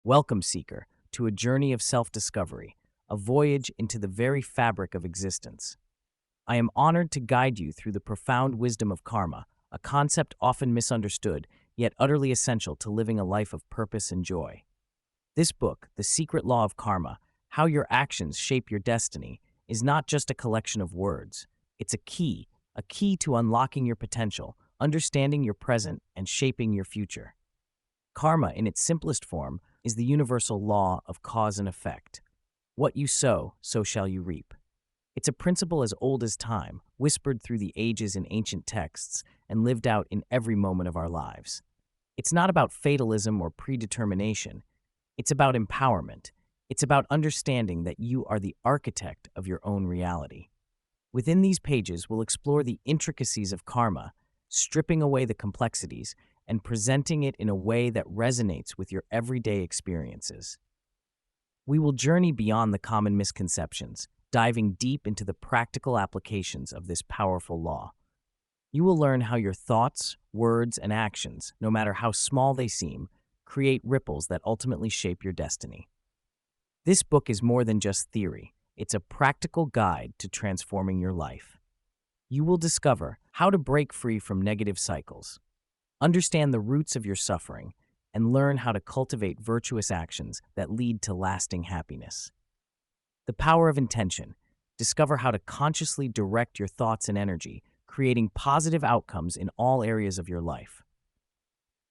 Welcome, Seeker, to a journey of self-discovery, a voyage into the very fabric of existence. I am honored to guide you through the profound wisdom of karma, a concept often misunderstood, yet utterly essential to living a life of purpose and joy. This book, The Secret Law of Karma, How Your Actions Shape Your Destiny, is not just a collection of words. It's a key to unlocking your potential, understanding your present, and shaping your future. Karma, in its simplest form, is the universal law of cause and effect. What you sow, so shall you reap. It's a principle as old as time, whispered through the ages in ancient texts, and lived out in every moment of our lives. It's not about fatalism or predetermination. It's about empowerment. It's about understanding that you are the architect of your own reality. Within these pages, we'll explore the intricacies of karma, stripping away the complexities, and presenting it in a way that resonates with your everyday experiences. We will journey beyond the common misconceptions, diving deep into the practical applications of this powerful law. You will learn how your thoughts, words, and actions, no matter how small they seem, create ripples that ultimately shape your destiny. This book is more than just theory. It's a practical guide to transforming your life. You will discover how to break free from negative cycles, understand the roots of your suffering, and learn how to cultivate virtuous actions that lead to lasting happiness. The power of intention. Discover how to consciously direct your thoughts and energy, creating positive outcomes in all areas of your life.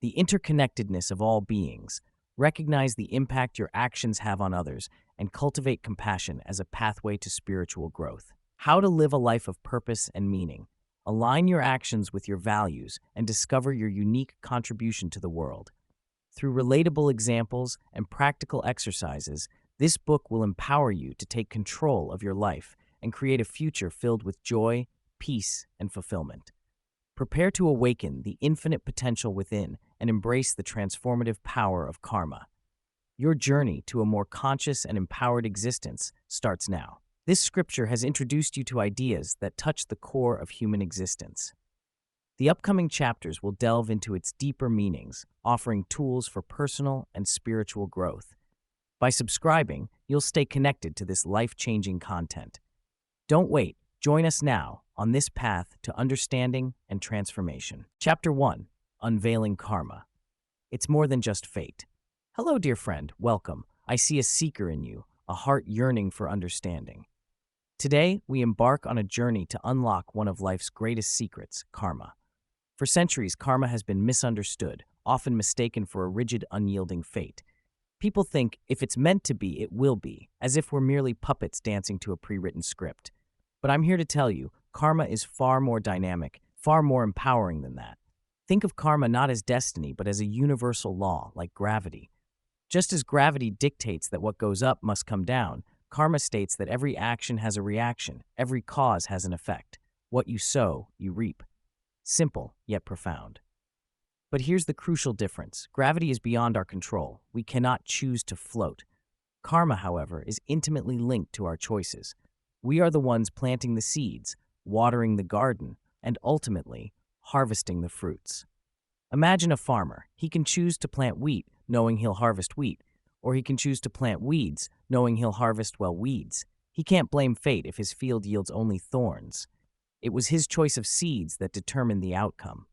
The interconnectedness of all beings. Recognize the impact your actions have on others and cultivate compassion as a pathway to spiritual growth. How to live a life of purpose and meaning. Align your actions with your values and discover your unique contribution to the world. Through relatable examples and practical exercises, this book will empower you to take control of your life and create a future filled with joy, peace, and fulfillment. Prepare to awaken the infinite potential within and embrace the transformative power of karma. Your journey to a more conscious and empowered existence starts now. This scripture has introduced you to ideas that touch the core of human existence. The upcoming chapters will delve into its deeper meanings, offering tools for personal and spiritual growth. By subscribing, you'll stay connected to this life-changing content. Don't wait. Join us now on this path to understanding and transformation. Chapter 1. Unveiling Karma. It's more than just fate. Hello, dear friend. Welcome. I see a seeker in you, a heart yearning for understanding. Today, we embark on a journey to unlock one of life's greatest secrets, karma. For centuries, karma has been misunderstood, often mistaken for a rigid, unyielding fate. People think if it's meant to be, it will be, as if we're merely puppets dancing to a pre-written script. But I'm here to tell you, karma is far more dynamic, far more empowering than that. Think of karma not as destiny, but as a universal law, like gravity. Just as gravity dictates that what goes up must come down, karma states that every action has a reaction, every cause has an effect. What you sow, you reap. Simple, yet profound. But here's the crucial difference. Gravity is beyond our control. We cannot choose to float. Karma, however, is intimately linked to our choices. We are the ones planting the seeds, watering the garden, and ultimately, harvesting the fruits. Imagine a farmer. He can choose to plant wheat, knowing he'll harvest wheat, or he can choose to plant weeds, knowing he'll harvest, well, weeds. He can't blame fate if his field yields only thorns. It was his choice of seeds that determined the outcome.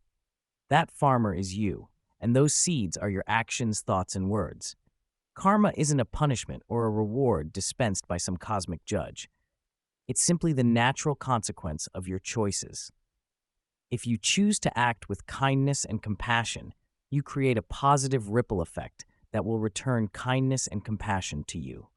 That farmer is you, and those seeds are your actions, thoughts, and words. Karma isn't a punishment or a reward dispensed by some cosmic judge. It's simply the natural consequence of your choices. If you choose to act with kindness and compassion, you create a positive ripple effect that will return kindness and compassion to you.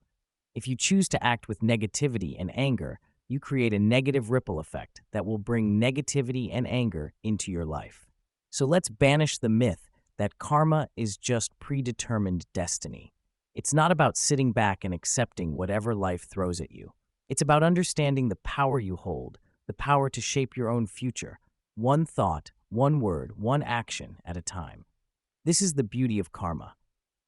If you choose to act with negativity and anger, you create a negative ripple effect that will bring negativity and anger into your life. So let's banish the myth that karma is just predetermined destiny. It's not about sitting back and accepting whatever life throws at you. It's about understanding the power you hold, the power to shape your own future, one thought, one word, one action at a time. This is the beauty of karma.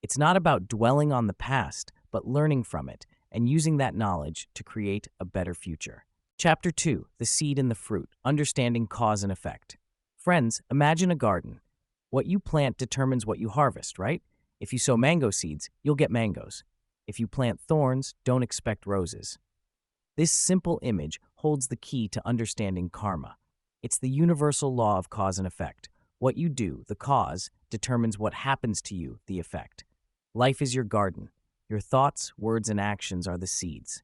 It's not about dwelling on the past, but learning from it and using that knowledge to create a better future. Chapter 2. The Seed and the Fruit. Understanding Cause and Effect. Friends, imagine a garden. What you plant determines what you harvest, right? If you sow mango seeds, you'll get mangoes. If you plant thorns, don't expect roses. This simple image holds the key to understanding karma. It's the universal law of cause and effect. What you do, the cause, determines what happens to you, the effect. Life is your garden. Your thoughts, words, and actions are the seeds.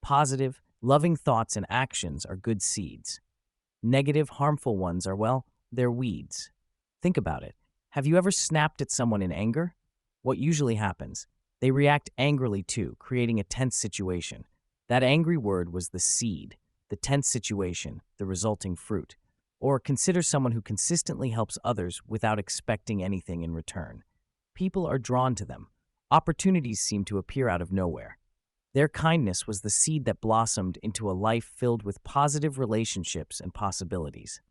Positive, loving thoughts and actions are good seeds. Negative, harmful ones are, well, they're weeds. Think about it. Have you ever snapped at someone in anger? What usually happens? They react angrily too, creating a tense situation. That angry word was the seed, the tense situation, the resulting fruit. Or consider someone who consistently helps others without expecting anything in return. People are drawn to them. Opportunities seem to appear out of nowhere. Their kindness was the seed that blossomed into a life filled with positive relationships and possibilities.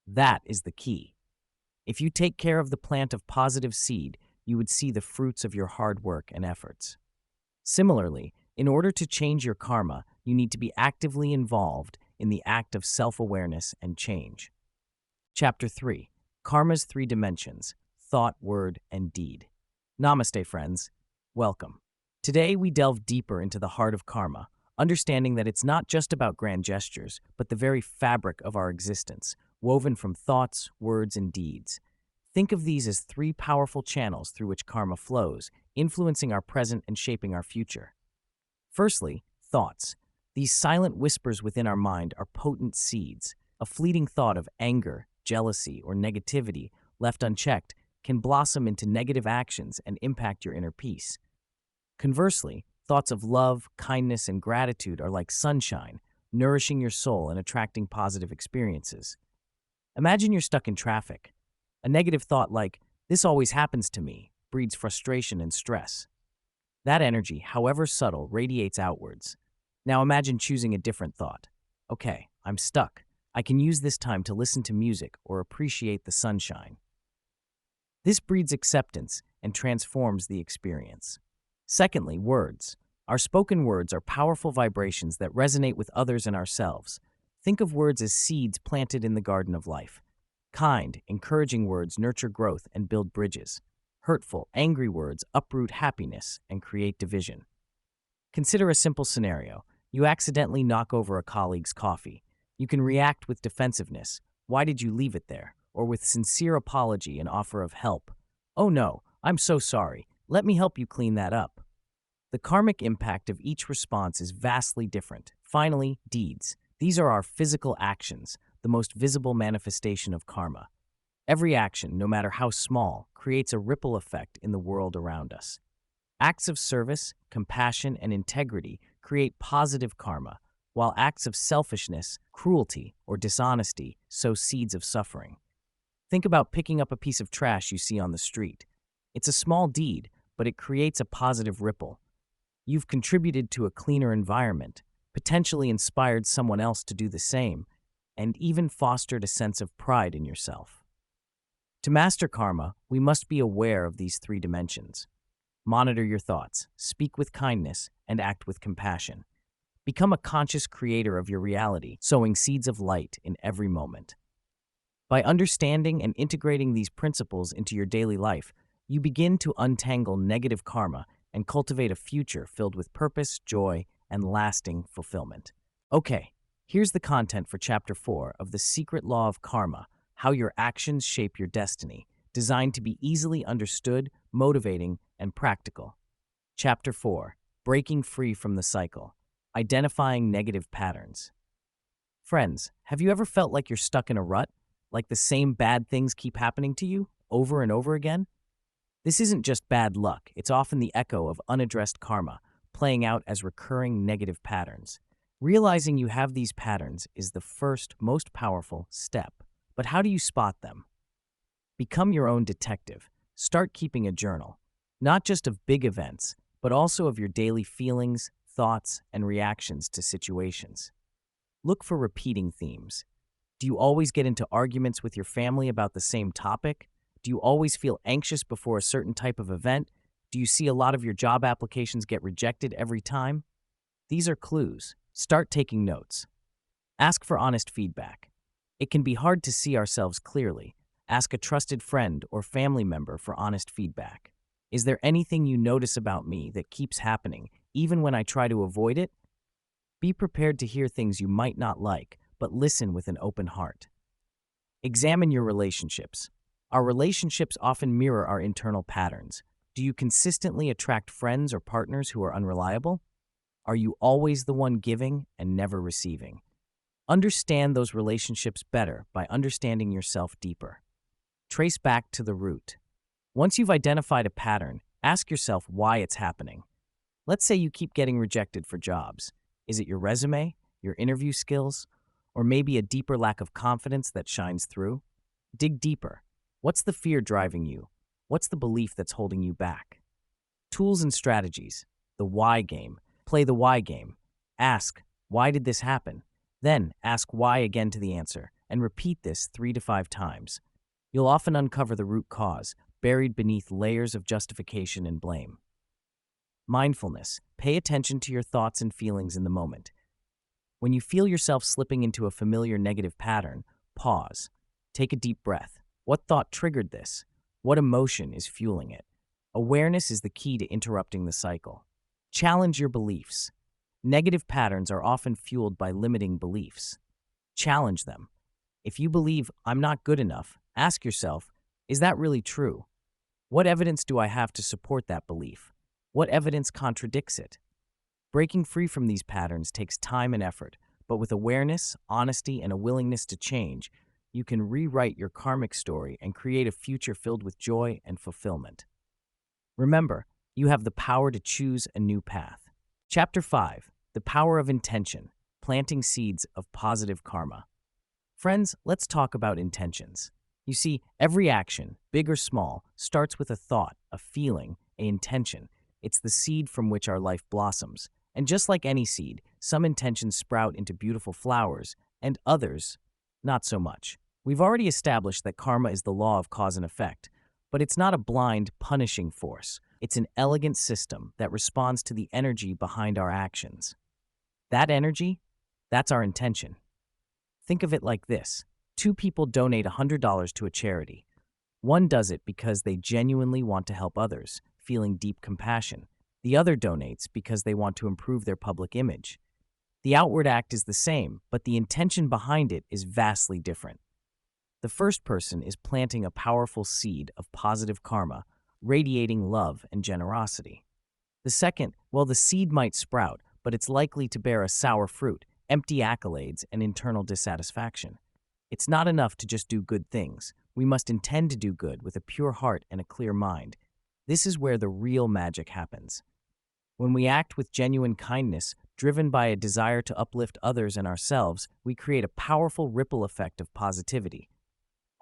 That is the key. If you take care of the plant of positive seed, you would see the fruits of your hard work and efforts. Similarly, in order to change your karma, you need to be actively involved in the act of self-awareness and change. Chapter 3. Karma's Three Dimensions: Thought, Word, and Deed. Namaste, friends. Welcome. Today, we delve deeper into the heart of karma, understanding that it's not just about grand gestures, but the very fabric of our existence, woven from thoughts, words, and deeds. Think of these as three powerful channels through which karma flows, influencing our present and shaping our future. Firstly, thoughts. These silent whispers within our mind are potent seeds. A fleeting thought of anger, jealousy, or negativity left unchecked can blossom into negative actions and impact your inner peace. Conversely, thoughts of love, kindness, and gratitude are like sunshine, nourishing your soul and attracting positive experiences. Imagine you're stuck in traffic. A negative thought like, "This always happens to me," breeds frustration and stress. That energy, however subtle, radiates outwards. Now imagine choosing a different thought. "Okay, I'm stuck. I can use this time to listen to music or appreciate the sunshine." This breeds acceptance and transforms the experience. Secondly, words. Our spoken words are powerful vibrations that resonate with others and ourselves. Think of words as seeds planted in the garden of life. Kind, encouraging words nurture growth and build bridges. Hurtful, angry words uproot happiness and create division. Consider a simple scenario. You accidentally knock over a colleague's coffee. You can react with defensiveness. "Why did you leave it there?" Or with sincere apology and offer of help. "Oh no, I'm so sorry. Let me help you clean that up." The karmic impact of each response is vastly different. Finally, deeds. These are our physical actions, the most visible manifestation of karma. Every action, no matter how small, creates a ripple effect in the world around us. Acts of service, compassion, and integrity create positive karma, while acts of selfishness, cruelty, or dishonesty sow seeds of suffering. Think about picking up a piece of trash you see on the street. It's a small deed, but it creates a positive ripple. You've contributed to a cleaner environment, potentially inspired someone else to do the same, and even fostered a sense of pride in yourself. To master karma, we must be aware of these three dimensions. Monitor your thoughts, speak with kindness, and act with compassion. Become a conscious creator of your reality, sowing seeds of light in every moment. By understanding and integrating these principles into your daily life, you begin to untangle negative karma and cultivate a future filled with purpose, joy, and lasting fulfillment. Okay, here's the content for Chapter 4 of The Secret Law of Karma: How Your Actions Shape Your Destiny, designed to be easily understood, motivating, and practical. Chapter 4. Breaking Free from the Cycle: Identifying Negative Patterns. Friends, have you ever felt like you're stuck in a rut? Like the same bad things keep happening to you, over and over again? This isn't just bad luck, it's often the echo of unaddressed karma, playing out as recurring negative patterns. Realizing you have these patterns is the first, most powerful step. But how do you spot them? Become your own detective. Start keeping a journal, not just of big events, but also of your daily feelings, thoughts, and reactions to situations. Look for repeating themes. Do you always get into arguments with your family about the same topic? Do you always feel anxious before a certain type of event? Do you see a lot of your job applications get rejected every time? These are clues. Start taking notes. Ask for honest feedback. It can be hard to see ourselves clearly. Ask a trusted friend or family member for honest feedback. Is there anything you notice about me that keeps happening, even when I try to avoid it? Be prepared to hear things you might not like, but listen with an open heart. Examine your relationships. Our relationships often mirror our internal patterns. Do you consistently attract friends or partners who are unreliable? Are you always the one giving and never receiving? Understand those relationships better by understanding yourself deeper. Trace back to the root. Once you've identified a pattern, ask yourself why it's happening. Let's say you keep getting rejected for jobs. Is it your resume, your interview skills, or maybe a deeper lack of confidence that shines through? Dig deeper. What's the fear driving you? What's the belief that's holding you back? Tools and strategies. The why game. Play the why game. Ask, why did this happen? Then ask why again to the answer, and repeat this 3 to 5 times. You'll often uncover the root cause, buried beneath layers of justification and blame. Mindfulness. Pay attention to your thoughts and feelings in the moment. When you feel yourself slipping into a familiar negative pattern, pause. Take a deep breath. What thought triggered this? What emotion is fueling it? Awareness is the key to interrupting the cycle. Challenge your beliefs. Negative patterns are often fueled by limiting beliefs. Challenge them. If you believe, I'm not good enough, ask yourself, is that really true? What evidence do I have to support that belief? What evidence contradicts it? Breaking free from these patterns takes time and effort, but with awareness, honesty, and a willingness to change, you can rewrite your karmic story and create a future filled with joy and fulfillment. Remember, you have the power to choose a new path. Chapter 5. The Power of Intention, Planting Seeds of Positive Karma. Friends, let's talk about intentions. You see, every action, big or small, starts with a thought, a feeling, an intention. It's the seed from which our life blossoms. And just like any seed, some intentions sprout into beautiful flowers, and others, not so much. We've already established that karma is the law of cause and effect, but it's not a blind, punishing force. It's an elegant system that responds to the energy behind our actions. That energy, that's our intention. Think of it like this. 2 people donate $100 to a charity. One does it because they genuinely want to help others, feeling deep compassion. The other donates because they want to improve their public image. The outward act is the same, but the intention behind it is vastly different. The first person is planting a powerful seed of positive karma, radiating love and generosity. The second, well, the seed might sprout, but it's likely to bear a sour fruit, empty accolades, and internal dissatisfaction. It's not enough to just do good things. We must intend to do good with a pure heart and a clear mind. This is where the real magic happens. When we act with genuine kindness, driven by a desire to uplift others and ourselves, we create a powerful ripple effect of positivity.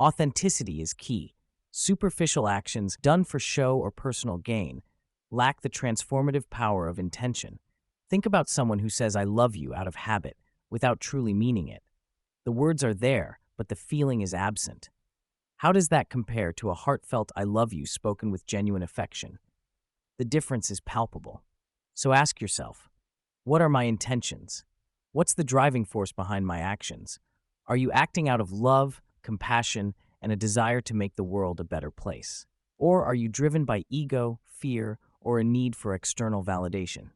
Authenticity is key. Superficial actions done for show or personal gain lack the transformative power of intention. Think about someone who says, I love you out of habit, without truly meaning it. The words are there, but the feeling is absent. How does that compare to a heartfelt I love you spoken with genuine affection? The difference is palpable. So ask yourself, what are my intentions? What's the driving force behind my actions? Are you acting out of love, compassion, and a desire to make the world a better place? Or are you driven by ego, fear, or a need for external validation?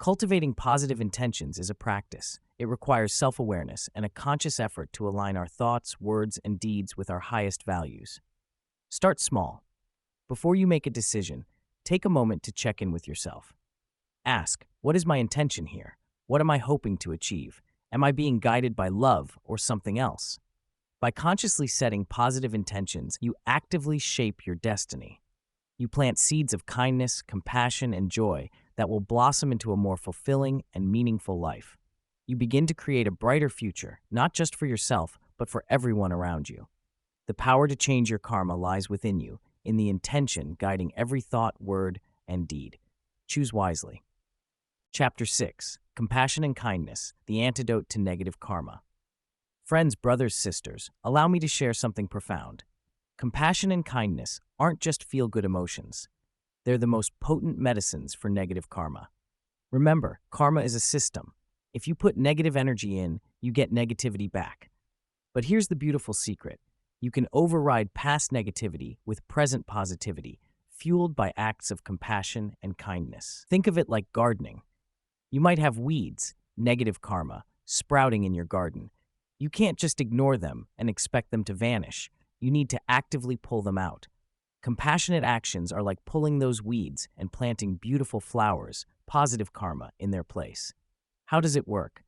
Cultivating positive intentions is a practice. It requires self-awareness and a conscious effort to align our thoughts, words, and deeds with our highest values. Start small. Before you make a decision, take a moment to check in with yourself. Ask, what is my intention here? What am I hoping to achieve? Am I being guided by love or something else? By consciously setting positive intentions, you actively shape your destiny. You plant seeds of kindness, compassion, and joy that will blossom into a more fulfilling and meaningful life. You begin to create a brighter future, not just for yourself, but for everyone around you. The power to change your karma lies within you, in the intention guiding every thought, word, and deed. Choose wisely. Chapter 6. Compassion and Kindness, the Antidote to Negative Karma. Friends, brothers, sisters, allow me to share something profound. Compassion and kindness aren't just feel-good emotions. They're the most potent medicines for negative karma. Remember, karma is a system. If you put negative energy in, you get negativity back. But here's the beautiful secret. You can override past negativity with present positivity, fueled by acts of compassion and kindness. Think of it like gardening. You might have weeds, negative karma, sprouting in your garden. You can't just ignore them and expect them to vanish. You need to actively pull them out. Compassionate actions are like pulling those weeds and planting beautiful flowers, positive karma, in their place. How does it work?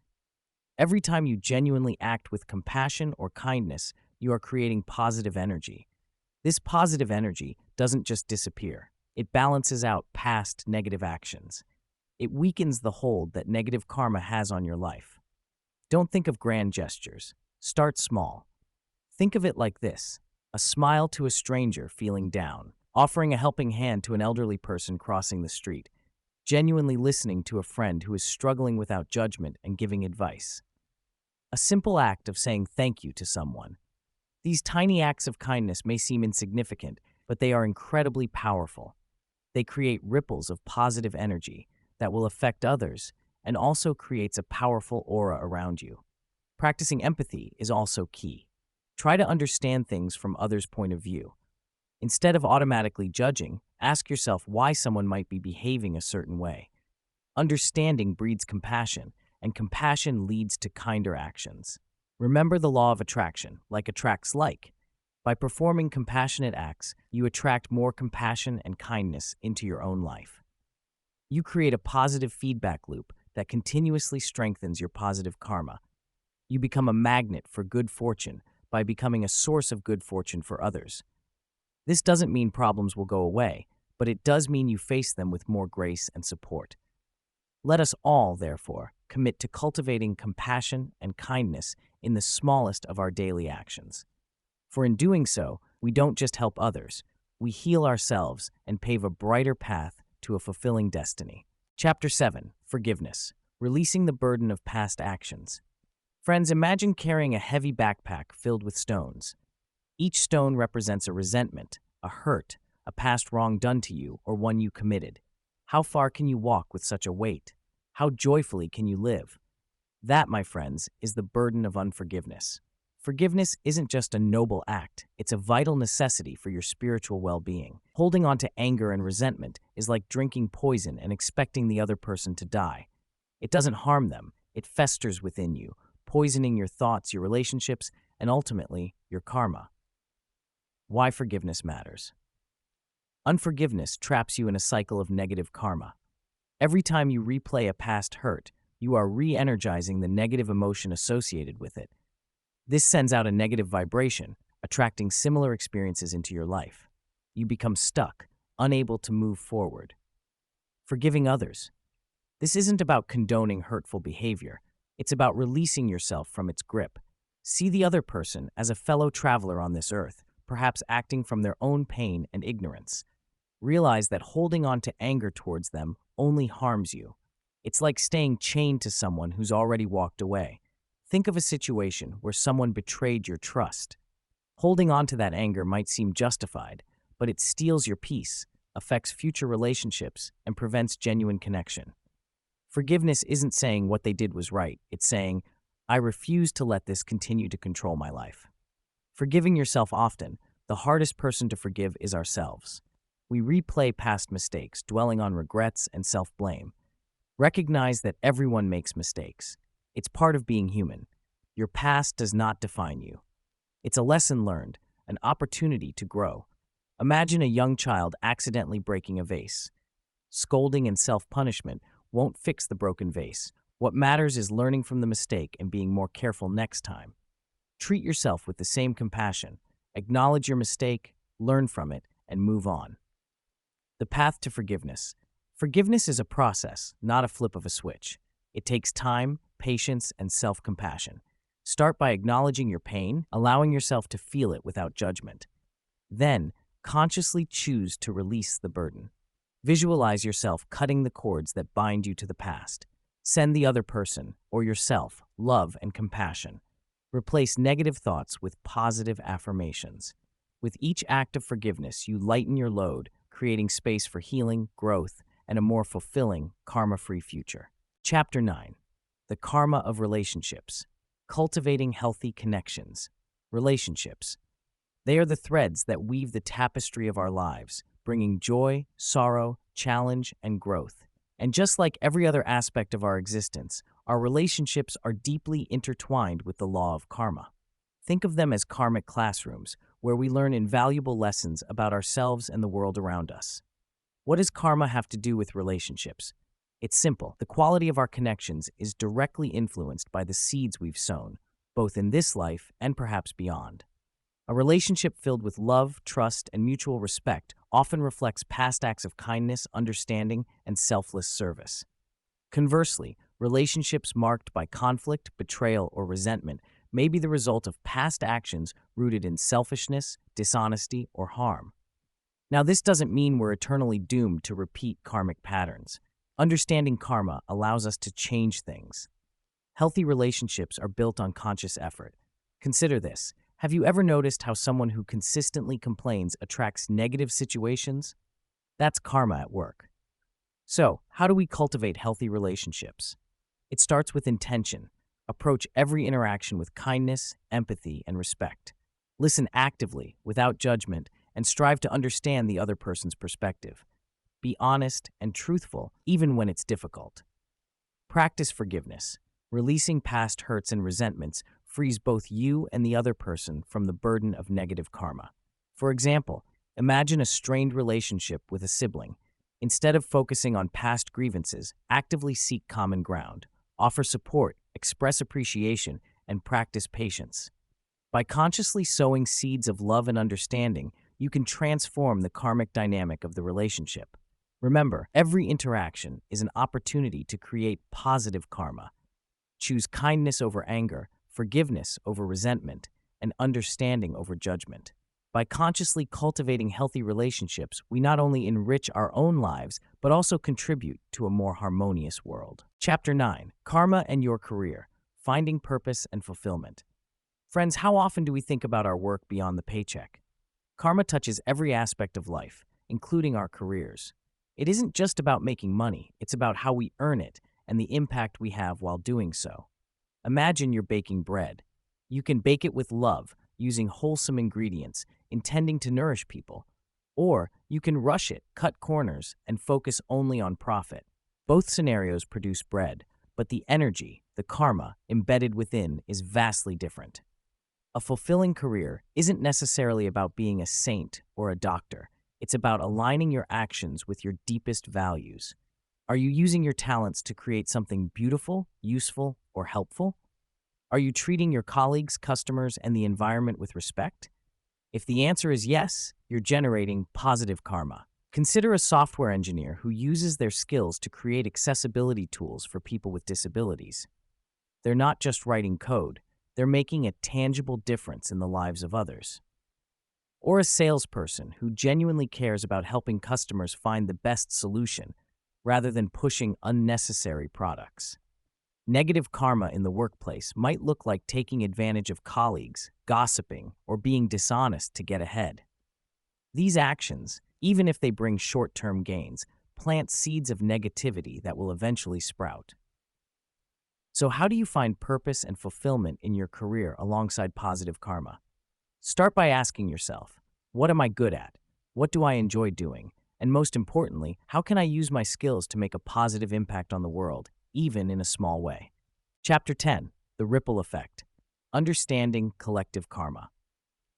Every time you genuinely act with compassion or kindness, you are creating positive energy. This positive energy doesn't just disappear. It balances out past negative actions. It weakens the hold that negative karma has on your life. Don't think of grand gestures. Start small. Think of it like this: a smile to a stranger feeling down, offering a helping hand to an elderly person crossing the street, genuinely listening to a friend who is struggling without judgment and giving advice. A simple act of saying thank you to someone. These tiny acts of kindness may seem insignificant, but they are incredibly powerful. They create ripples of positive energy that will affect others and also creates a powerful aura around you. Practicing empathy is also key. Try to understand things from others' point of view. Instead of automatically judging, ask yourself why someone might be behaving a certain way. Understanding breeds compassion, and compassion leads to kinder actions. Remember the law of attraction, like attracts like. By performing compassionate acts, you attract more compassion and kindness into your own life. You create a positive feedback loop that continuously strengthens your positive karma. You become a magnet for good fortune by becoming a source of good fortune for others. This doesn't mean problems will go away, but it does mean you face them with more grace and support. Let us all, therefore, commit to cultivating compassion and kindness in the smallest of our daily actions. For in doing so, we don't just help others, we heal ourselves and pave a brighter path to a fulfilling destiny. Chapter 7. Forgiveness. Releasing the burden of past actions. Friends, imagine carrying a heavy backpack filled with stones. Each stone represents a resentment, a hurt, a past wrong done to you, or one you committed. How far can you walk with such a weight? How joyfully can you live? That, my friends, is the burden of unforgiveness. Forgiveness isn't just a noble act, it's a vital necessity for your spiritual well-being. Holding on to anger and resentment is like drinking poison and expecting the other person to die. It doesn't harm them, it festers within you, poisoning your thoughts, your relationships, and ultimately, your karma. Why forgiveness matters. Unforgiveness traps you in a cycle of negative karma. Every time you replay a past hurt, you are re-energizing the negative emotion associated with it. This sends out a negative vibration, attracting similar experiences into your life. You become stuck, unable to move forward. Forgiving others. This isn't about condoning hurtful behavior. It's about releasing yourself from its grip. See the other person as a fellow traveler on this earth, perhaps acting from their own pain and ignorance. Realize that holding on to anger towards them only harms you. It's like staying chained to someone who's already walked away. Think of a situation where someone betrayed your trust. Holding on to that anger might seem justified, but it steals your peace, affects future relationships, and prevents genuine connection. Forgiveness isn't saying what they did was right. It's saying, I refuse to let this continue to control my life. Forgiving yourself often, the hardest person to forgive is ourselves. We replay past mistakes, dwelling on regrets and self-blame. Recognize that everyone makes mistakes. It's part of being human. Your past does not define you. It's a lesson learned, an opportunity to grow. Imagine a young child accidentally breaking a vase. Scolding and self-punishment won't fix the broken vase. What matters is learning from the mistake and being more careful next time. Treat yourself with the same compassion. Acknowledge your mistake, learn from it, and move on. The path to forgiveness. Forgiveness is a process, not a flip of a switch. It takes time, patience, and self-compassion. Start by acknowledging your pain, allowing yourself to feel it without judgment. Then, consciously choose to release the burden. Visualize yourself cutting the cords that bind you to the past. Send the other person, or yourself, love and compassion. Replace negative thoughts with positive affirmations. With each act of forgiveness, you lighten your load, creating space for healing, growth, and a more fulfilling, karma-free future. Chapter 9. The Karma of Relationships. Cultivating Healthy Connections. Relationships. They are the threads that weave the tapestry of our lives, bringing joy, sorrow, challenge, and growth. And just like every other aspect of our existence, our relationships are deeply intertwined with the law of karma. Think of them as karmic classrooms, where we learn invaluable lessons about ourselves and the world around us. What does karma have to do with relationships? It's simple. The quality of our connections is directly influenced by the seeds we've sown, both in this life and perhaps beyond. A relationship filled with love, trust, and mutual respect often reflects past acts of kindness, understanding, and selfless service. Conversely, relationships marked by conflict, betrayal, or resentment may be the result of past actions rooted in selfishness, dishonesty, or harm. Now, this doesn't mean we're eternally doomed to repeat karmic patterns. Understanding karma allows us to change things. Healthy relationships are built on conscious effort. Consider this. Have you ever noticed how someone who consistently complains attracts negative situations? That's karma at work. So, how do we cultivate healthy relationships? It starts with intention. Approach every interaction with kindness, empathy, and respect. Listen actively, without judgment, and strive to understand the other person's perspective. Be honest and truthful, even when it's difficult. Practice forgiveness. Releasing past hurts and resentments frees both you and the other person from the burden of negative karma. For example, imagine a strained relationship with a sibling. Instead of focusing on past grievances, actively seek common ground. Offer support, express appreciation, and practice patience. By consciously sowing seeds of love and understanding, you can transform the karmic dynamic of the relationship. Remember, every interaction is an opportunity to create positive karma. Choose kindness over anger, forgiveness over resentment, and understanding over judgment. By consciously cultivating healthy relationships, we not only enrich our own lives, but also contribute to a more harmonious world. Chapter 9. Karma and Your Career. Finding Purpose and Fulfillment. Friends, how often do we think about our work beyond the paycheck? Karma touches every aspect of life, including our careers. It isn't just about making money, it's about how we earn it and the impact we have while doing so. Imagine you're baking bread. You can bake it with love, using wholesome ingredients, intending to nourish people. Or you can rush it, cut corners, and focus only on profit. Both scenarios produce bread, but the energy, the karma, embedded within is vastly different. A fulfilling career isn't necessarily about being a saint or a doctor. It's about aligning your actions with your deepest values. Are you using your talents to create something beautiful, useful, or helpful? Are you treating your colleagues, customers, and the environment with respect? If the answer is yes, you're generating positive karma. Consider a software engineer who uses their skills to create accessibility tools for people with disabilities. They're not just writing code, they're making a tangible difference in the lives of others. Or a salesperson who genuinely cares about helping customers find the best solution rather than pushing unnecessary products. Negative karma in the workplace might look like taking advantage of colleagues, gossiping, or being dishonest to get ahead. These actions, even if they bring short-term gains, plant seeds of negativity that will eventually sprout. So how do you find purpose and fulfillment in your career alongside positive karma? Start by asking yourself, what am I good at? What do I enjoy doing? And most importantly, how can I use my skills to make a positive impact on the world, even in a small way? Chapter 10. The Ripple Effect. Understanding Collective Karma.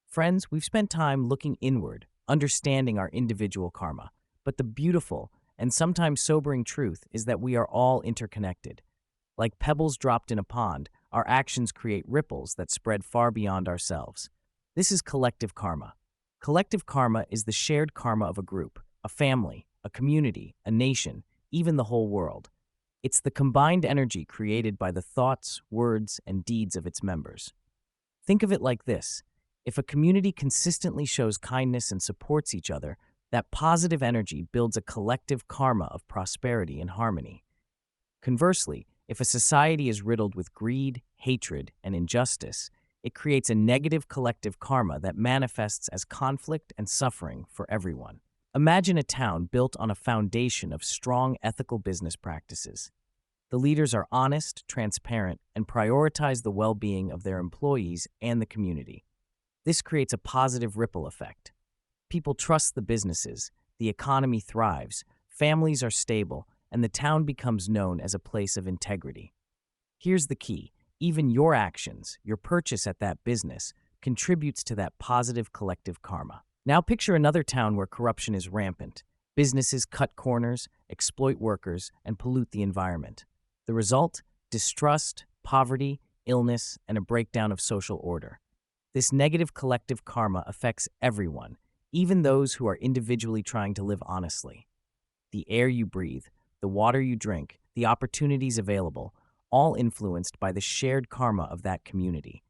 Friends, we've spent time looking inward, understanding our individual karma. But the beautiful and sometimes sobering truth is that we are all interconnected. Like pebbles dropped in a pond, our actions create ripples that spread far beyond ourselves. This is collective karma. Collective karma is the shared karma of a group, a family, a community, a nation, even the whole world. It's the combined energy created by the thoughts, words, and deeds of its members. Think of it like this. If a community consistently shows kindness and supports each other, that positive energy builds a collective karma of prosperity and harmony. Conversely, if a society is riddled with greed, hatred, and injustice, it creates a negative collective karma that manifests as conflict and suffering for everyone. Imagine a town built on a foundation of strong ethical business practices. The leaders are honest, transparent, and prioritize the well-being of their employees and the community. This creates a positive ripple effect. People trust the businesses, the economy thrives, families are stable, and the town becomes known as a place of integrity. Here's the key. Even your actions, your purchase at that business, contributes to that positive collective karma. Now picture another town where corruption is rampant. Businesses cut corners, exploit workers, and pollute the environment. The result? Distrust, poverty, illness, and a breakdown of social order. This negative collective karma affects everyone, even those who are individually trying to live honestly. The air you breathe, the water you drink, the opportunities available, all influenced by the shared karma of that community.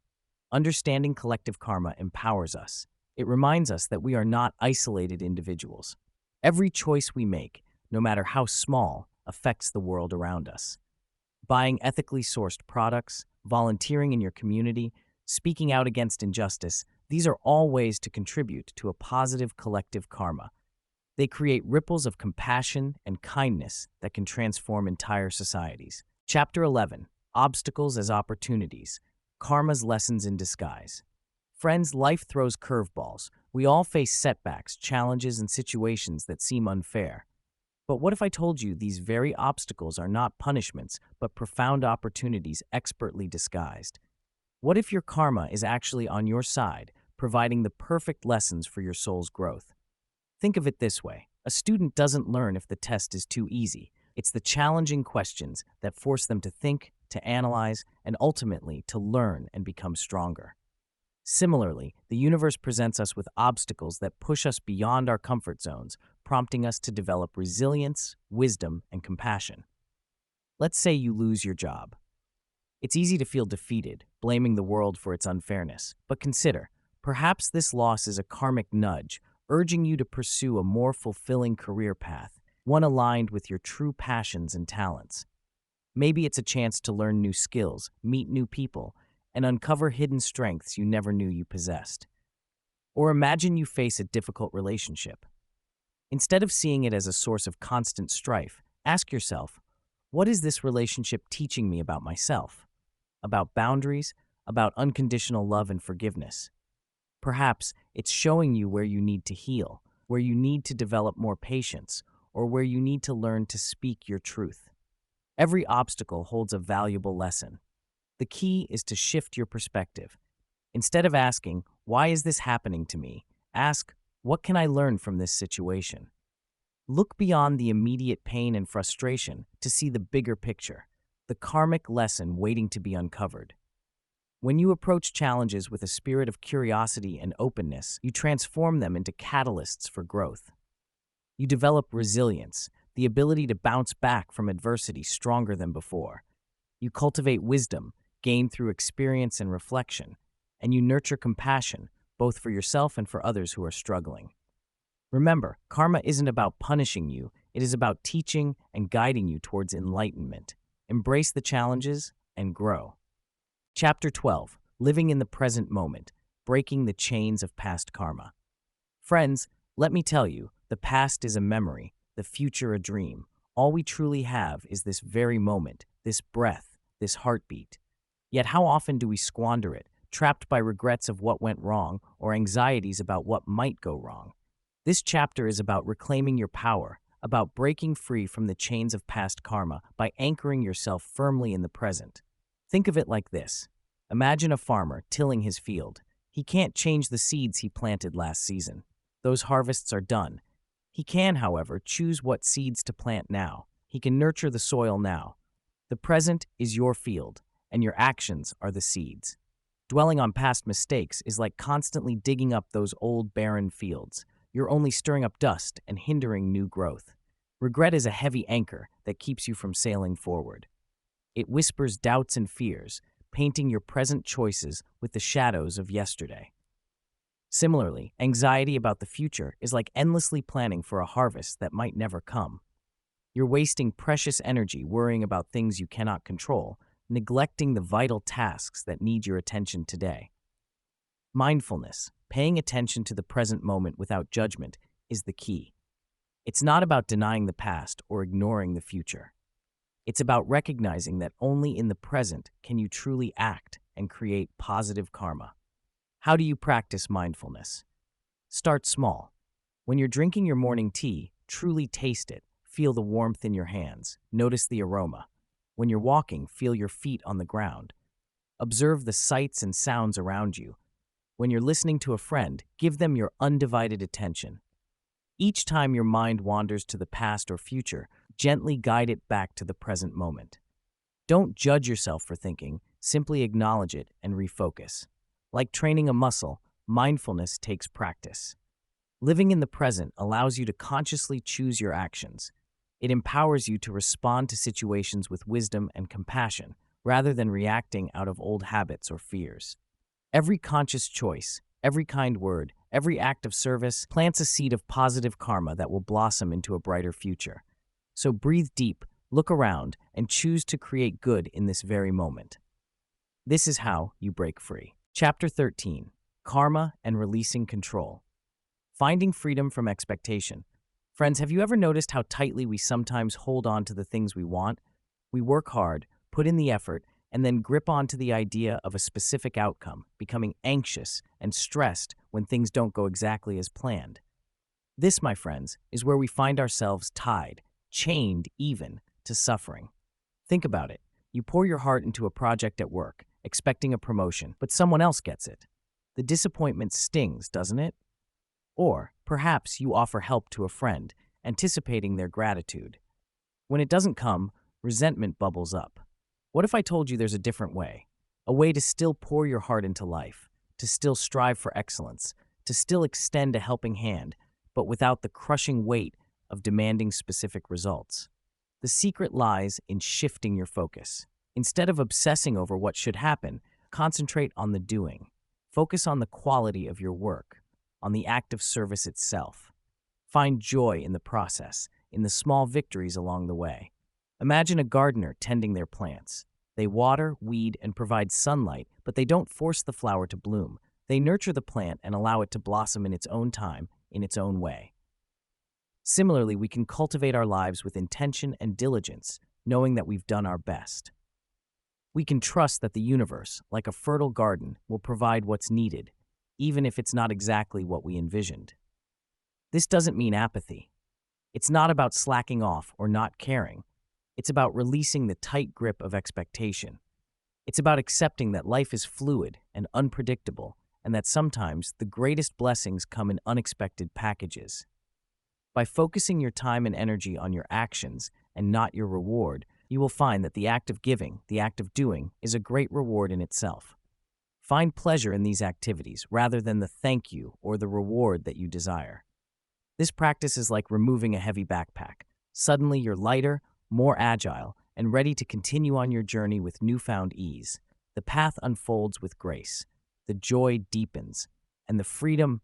Understanding collective karma empowers us. It reminds us that we are not isolated individuals. Every choice we make, no matter how small, affects the world around us. Buying ethically sourced products, volunteering in your community, speaking out against injustice, these are all ways to contribute to a positive collective karma. They create ripples of compassion and kindness that can transform entire societies. Chapter 11. Obstacles as Opportunities. Karma's Lessons in Disguise. Friends, life throws curveballs. We all face setbacks, challenges, and situations that seem unfair. But what if I told you these very obstacles are not punishments, but profound opportunities expertly disguised? What if your karma is actually on your side, providing the perfect lessons for your soul's growth? Think of it this way. A student doesn't learn if the test is too easy. It's the challenging questions that force them to think, to analyze, and ultimately to learn and become stronger. Similarly, the universe presents us with obstacles that push us beyond our comfort zones, prompting us to develop resilience, wisdom, and compassion. Let's say you lose your job. It's easy to feel defeated, blaming the world for its unfairness. But consider, perhaps this loss is a karmic nudge, urging you to pursue a more fulfilling career path, one aligned with your true passions and talents. Maybe it's a chance to learn new skills, meet new people, and uncover hidden strengths you never knew you possessed. Or imagine you face a difficult relationship. Instead of seeing it as a source of constant strife, ask yourself, what is this relationship teaching me about myself? About boundaries? About unconditional love and forgiveness? Perhaps it's showing you where you need to heal, where you need to develop more patience, or where you need to learn to speak your truth. Every obstacle holds a valuable lesson. The key is to shift your perspective. Instead of asking, why is this happening to me? Ask, what can I learn from this situation? Look beyond the immediate pain and frustration to see the bigger picture, the karmic lesson waiting to be uncovered. When you approach challenges with a spirit of curiosity and openness, you transform them into catalysts for growth. You develop resilience, the ability to bounce back from adversity stronger than before. You cultivate wisdom, gained through experience and reflection, and you nurture compassion, both for yourself and for others who are struggling. Remember, karma isn't about punishing you, it is about teaching and guiding you towards enlightenment. Embrace the challenges and grow. Chapter 12. Living in the Present Moment, Breaking the Chains of Past Karma. Friends, let me tell you, the past is a memory, the future a dream. All we truly have is this very moment, this breath, this heartbeat. Yet how often do we squander it, trapped by regrets of what went wrong or anxieties about what might go wrong? This chapter is about reclaiming your power, about breaking free from the chains of past karma by anchoring yourself firmly in the present. Think of it like this. Imagine a farmer tilling his field. He can't change the seeds he planted last season. Those harvests are done. He can, however, choose what seeds to plant now. He can nurture the soil now. The present is your field, and your actions are the seeds. Dwelling on past mistakes is like constantly digging up those old barren fields. You're only stirring up dust and hindering new growth. Regret is a heavy anchor that keeps you from sailing forward. It whispers doubts and fears, painting your present choices with the shadows of yesterday. Similarly, anxiety about the future is like endlessly planning for a harvest that might never come. You're wasting precious energy worrying about things you cannot control, neglecting the vital tasks that need your attention today. Mindfulness, paying attention to the present moment without judgment, is the key. It's not about denying the past or ignoring the future. It's about recognizing that only in the present can you truly act and create positive karma. How do you practice mindfulness? Start small. When you're drinking your morning tea, truly taste it. Feel the warmth in your hands. Notice the aroma. When you're walking, feel your feet on the ground. Observe the sights and sounds around you. When you're listening to a friend, give them your undivided attention. Each time your mind wanders to the past or future, gently guide it back to the present moment. Don't judge yourself for thinking, simply acknowledge it and refocus. Like training a muscle, mindfulness takes practice. Living in the present allows you to consciously choose your actions. It empowers you to respond to situations with wisdom and compassion, rather than reacting out of old habits or fears. Every conscious choice, every kind word, every act of service plants a seed of positive karma that will blossom into a brighter future. So breathe deep, look around, and choose to create good in this very moment. This is how you break free. Chapter 13: Karma and Releasing Control. Finding freedom from expectation. Friends, have you ever noticed how tightly we sometimes hold on to the things we want? We work hard, put in the effort, and then grip onto the idea of a specific outcome, becoming anxious and stressed when things don't go exactly as planned. This, my friends, is where we find ourselves tied, chained even, to suffering. Think about it. You pour your heart into a project at work, expecting a promotion, but someone else gets it. The disappointment stings, doesn't it? Or perhaps you offer help to a friend, anticipating their gratitude. When it doesn't come, resentment bubbles up. What if I told you there's a different way? A way to still pour your heart into life, to still strive for excellence, to still extend a helping hand, but without the crushing weight of demanding specific results. The secret lies in shifting your focus. Instead of obsessing over what should happen, concentrate on the doing. Focus on the quality of your work, on the act of service itself. Find joy in the process, in the small victories along the way. Imagine a gardener tending their plants. They water, weed, and provide sunlight, but they don't force the flower to bloom. They nurture the plant and allow it to blossom in its own time, in its own way. Similarly, we can cultivate our lives with intention and diligence, knowing that we've done our best. We can trust that the universe, like a fertile garden, will provide what's needed, even if it's not exactly what we envisioned. This doesn't mean apathy. It's not about slacking off or not caring. It's about releasing the tight grip of expectation. It's about accepting that life is fluid and unpredictable, and that sometimes the greatest blessings come in unexpected packages. By focusing your time and energy on your actions and not your reward, you will find that the act of giving, the act of doing, is a great reward in itself. Find pleasure in these activities rather than the thank you or the reward that you desire. This practice is like removing a heavy backpack. Suddenly you're lighter, more agile, and ready to continue on your journey with newfound ease. The path unfolds with grace. The joy deepens. And the freedom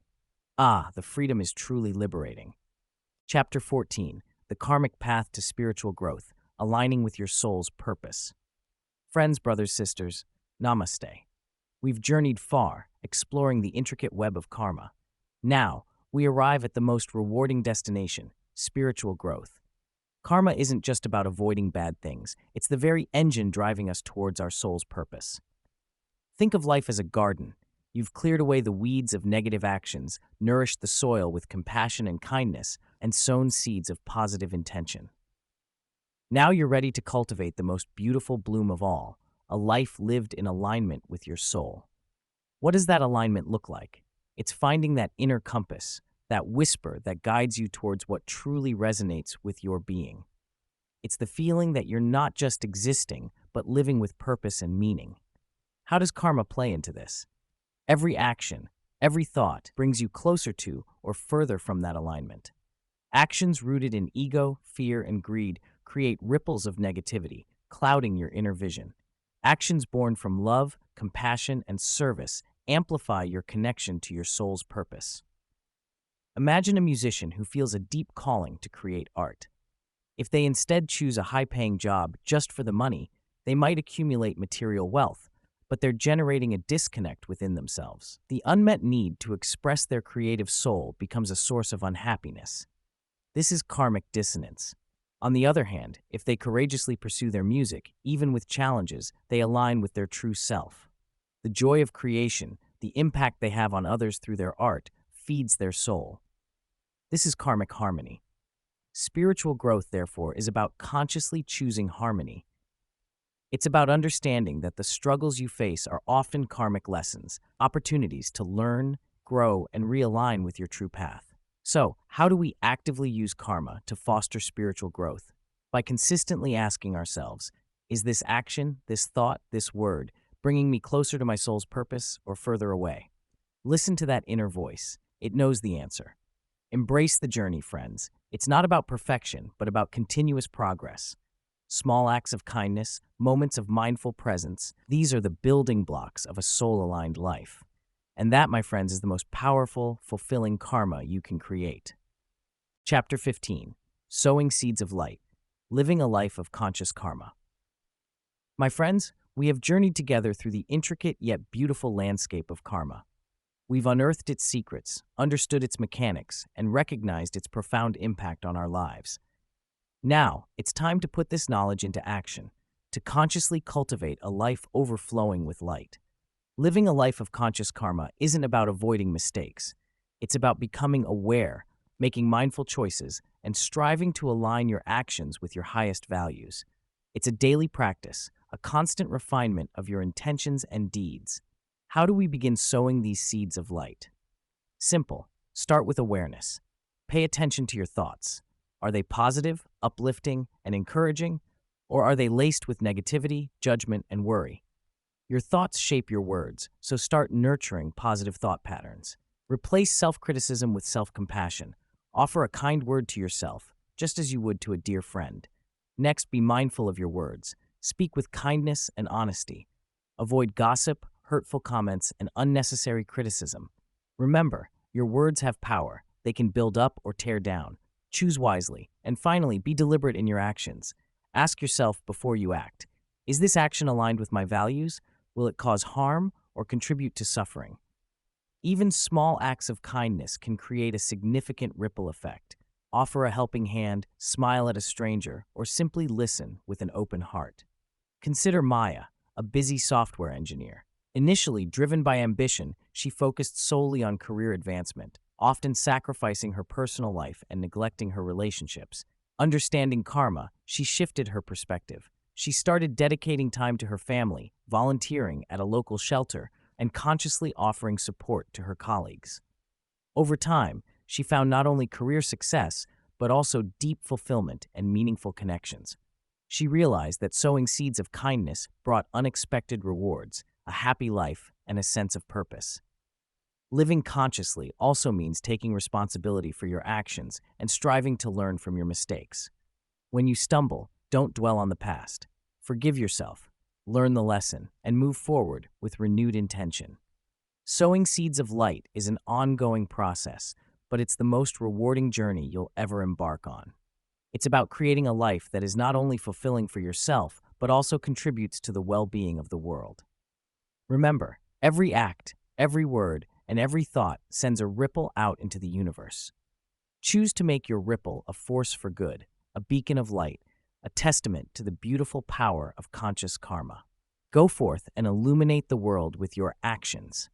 is truly liberating. Chapter 14: The Karmic Path to Spiritual Growth, Aligning with Your Soul's Purpose. Friends, brothers, sisters, namaste. We've journeyed far, exploring the intricate web of karma. Now, we arrive at the most rewarding destination: spiritual growth. Karma isn't just about avoiding bad things, it's the very engine driving us towards our soul's purpose. Think of life as a garden. You've cleared away the weeds of negative actions, nourished the soil with compassion and kindness, and sown seeds of positive intention. Now you're ready to cultivate the most beautiful bloom of all, a life lived in alignment with your soul. What does that alignment look like? It's finding that inner compass, that whisper that guides you towards what truly resonates with your being. It's the feeling that you're not just existing, but living with purpose and meaning. How does karma play into this? Every action, every thought brings you closer to or further from that alignment. Actions rooted in ego, fear, and greed create ripples of negativity, clouding your inner vision. Actions born from love, compassion, and service amplify your connection to your soul's purpose. Imagine a musician who feels a deep calling to create art. If they instead choose a high-paying job just for the money, they might accumulate material wealth, but they're generating a disconnect within themselves. The unmet need to express their creative soul becomes a source of unhappiness. This is karmic dissonance. On the other hand, if they courageously pursue their music, even with challenges, they align with their true self. The joy of creation, the impact they have on others through their art, feeds their soul. This is karmic harmony. Spiritual growth, therefore, is about consciously choosing harmony. It's about understanding that the struggles you face are often karmic lessons, opportunities to learn, grow, and realign with your true path. So, how do we actively use karma to foster spiritual growth? By consistently asking ourselves, is this action, this thought, this word bringing me closer to my soul's purpose or further away? Listen to that inner voice. It knows the answer. Embrace the journey, friends. It's not about perfection, but about continuous progress. Small acts of kindness, moments of mindful presence, these are the building blocks of a soul-aligned life. And that, my friends, is the most powerful, fulfilling karma you can create. Chapter 15. Sowing Seeds of Light. Living a Life of Conscious Karma. My friends, we have journeyed together through the intricate yet beautiful landscape of karma. We've unearthed its secrets, understood its mechanics, and recognized its profound impact on our lives. Now, it's time to put this knowledge into action, to consciously cultivate a life overflowing with light. Living a life of conscious karma isn't about avoiding mistakes. It's about becoming aware, making mindful choices, and striving to align your actions with your highest values. It's a daily practice, a constant refinement of your intentions and deeds. How do we begin sowing these seeds of light? Simple. Start with awareness. Pay attention to your thoughts. Are they positive, uplifting, and encouraging, or are they laced with negativity, judgment, and worry? Your thoughts shape your words, so start nurturing positive thought patterns. Replace self-criticism with self-compassion. Offer a kind word to yourself, just as you would to a dear friend. Next, be mindful of your words. Speak with kindness and honesty. Avoid gossip, hurtful comments, and unnecessary criticism. Remember, your words have power. They can build up or tear down. Choose wisely. And finally, be deliberate in your actions. Ask yourself before you act, is this action aligned with my values? Will it cause harm or contribute to suffering? Even small acts of kindness can create a significant ripple effect. Offer a helping hand, smile at a stranger, or simply listen with an open heart. Consider Maya, a busy software engineer. Initially driven by ambition, she focused solely on career advancement, often sacrificing her personal life and neglecting her relationships. Understanding karma, she shifted her perspective. She started dedicating time to her family, volunteering at a local shelter, and consciously offering support to her colleagues. Over time, she found not only career success, but also deep fulfillment and meaningful connections. She realized that sowing seeds of kindness brought unexpected rewards, a happy life, and a sense of purpose. Living consciously also means taking responsibility for your actions and striving to learn from your mistakes. When you stumble, don't dwell on the past. Forgive yourself, learn the lesson, and move forward with renewed intention. Sowing seeds of light is an ongoing process, but it's the most rewarding journey you'll ever embark on. It's about creating a life that is not only fulfilling for yourself, but also contributes to the well-being of the world. Remember, every act, every word, and every thought sends a ripple out into the universe. Choose to make your ripple a force for good, a beacon of light, a testament to the beautiful power of conscious karma. Go forth and illuminate the world with your actions.